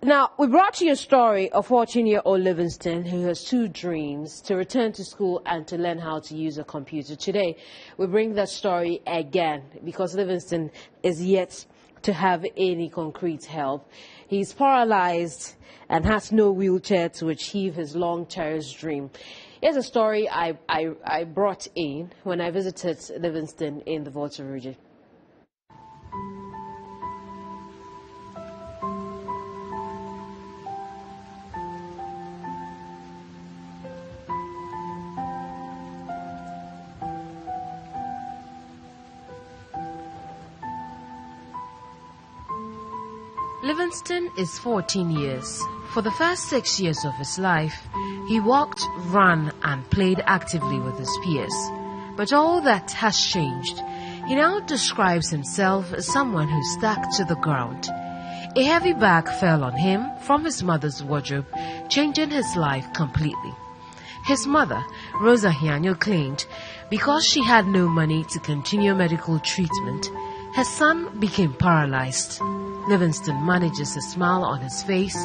Now, we brought you a story of 14-year-old Livingstone who has two dreams: to return to school and to learn how to use a computer. Today, we bring that story again because Livingstone is yet to have any concrete help. He's paralyzed and has no wheelchair to achieve his long-cherished dream. Here's a story I brought in when I visited Livingstone in the Volta region. Livingstone is 14 years. For the first 6 years of his life, he walked, ran, and played actively with his peers. But all that has changed. He now describes himself as someone who stuck to the ground. A heavy bag fell on him from his mother's wardrobe, changing his life completely. His mother, Rosa Hianyo, claimed because she had no money to continue medical treatment, her son became paralyzed. Livingstone manages a smile on his face,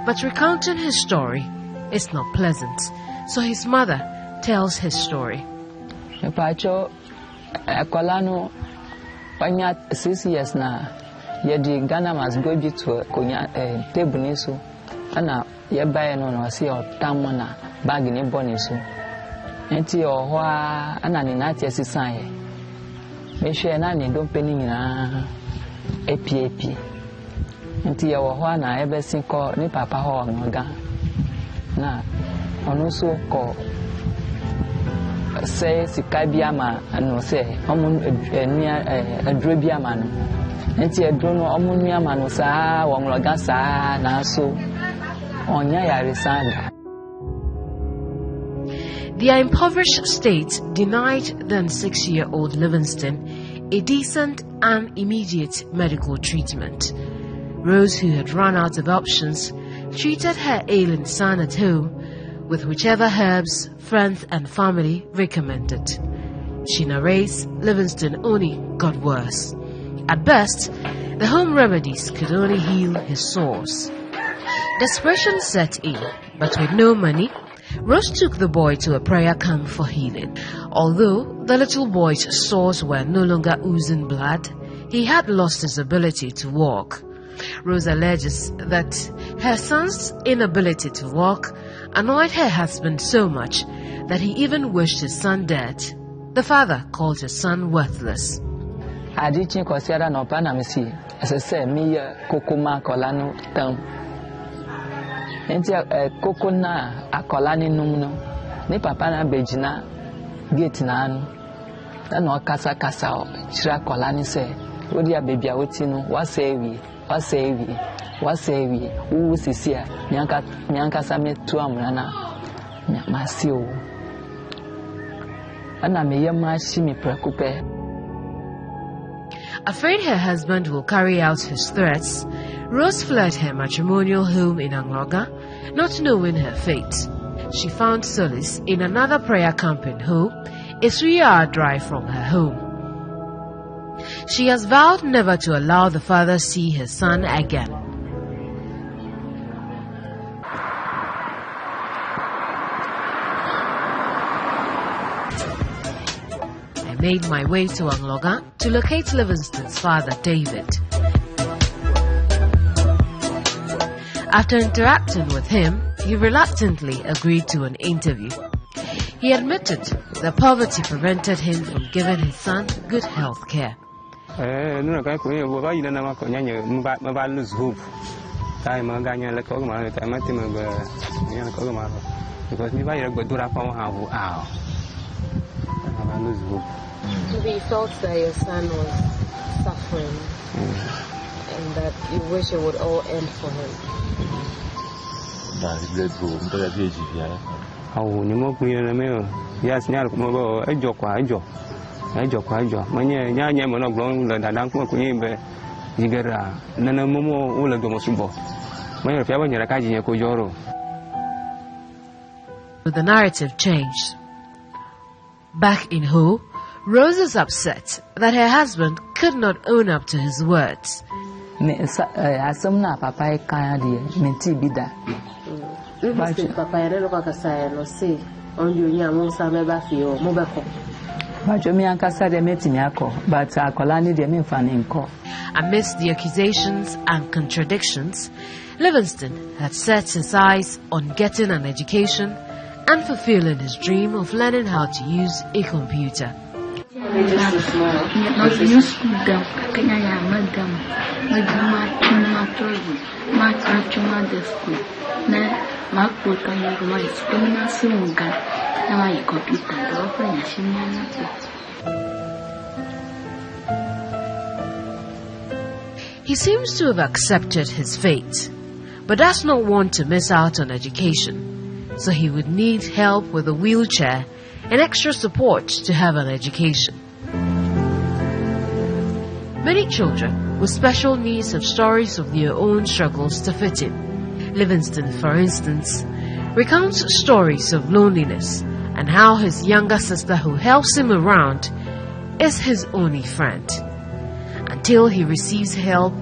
but recounting his story is not pleasant. So his mother tells his story. Pacho, Kolano, Panya 6 years na, yedi Ghana must go to Konya Tebunisu, Anna, Yabai no see or Tamana, bag in a bonisu. Enti or Hoa, Ananati Sisai. Meshe Nani don't penny na APAP. Nti ya wo na ebe sin ko ni papa ho ngoga na ono so ko se sika bia ma no se omo enua adro bia ma no nti adro no omo nua ma no sa wo ngoga sa na so onya yare sada. The impoverished state denied then 6-year-old Livingstone a decent and immediate medical treatment. Rose, who had run out of options, treated her ailing son at home with whichever herbs friends and family recommended. She narrates Livingstone only got worse. At best, the home remedies could only heal his sores. Desperation set in, but with no money, Rose took the boy to a prayer camp for healing. Although the little boy's sores were no longer oozing blood, he had lost his ability to walk. Rose alleges that her son's inability to walk annoyed her husband so much that he even wished his son dead. The father called his son worthless. Adichi kosiara no pana misi asese mi kokoma kolano tam. Enti kokona akolani numno ni papa na bejina gate na anu. Na no kasa o chira kolani se odi abebi a woti no wasewi wasewi wu sisia nyanka same tu amuna na masio ana me yema shi mi prekupe. Afraid her husband will carry out his threats, Rose fled her matrimonial home in Angloga, not knowing her fate. She found solace in another prayer camp in Ho, a 3-hour drive from her home. She has vowed never to allow the father see his son again. I made my way to Angloga to locate Livingstone's father, David. After interacting with him, he reluctantly agreed to an interview. He admitted that poverty prevented him from giving his son good health care. Because Maybe you felt that your son was suffering and that you wish it would all end for him. The narrative changed. Back in Ho, Rose is upset that her husband could not own up to his words. Asam papa kaya de menti bida. Papa yɛrɛ lɔkɔ kasa yɛ no se ɔndu nya mo sa me ba fi o mo bɛkɔ. Bajo mi ankasa de metimi akɔ, but akola ni de me fa ne nkɔ. Amidst the accusations and contradictions, Livingstone had set his eyes on getting an education and fulfilling his dream of learning how to use a computer. He seems to have accepted his fate, but does not want to miss out on education, so he would need help with a wheelchair and extra support to have an education. Many children with special needs have stories of their own struggles to fit in. Livingstone, for instance, recounts stories of loneliness and how his younger sister who helps him around is his only friend. Until he receives help,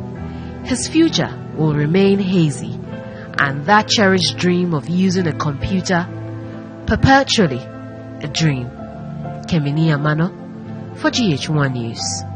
his future will remain hazy, and that cherished dream of using a computer perpetually a dream. Keminni Amanor for GH1 News.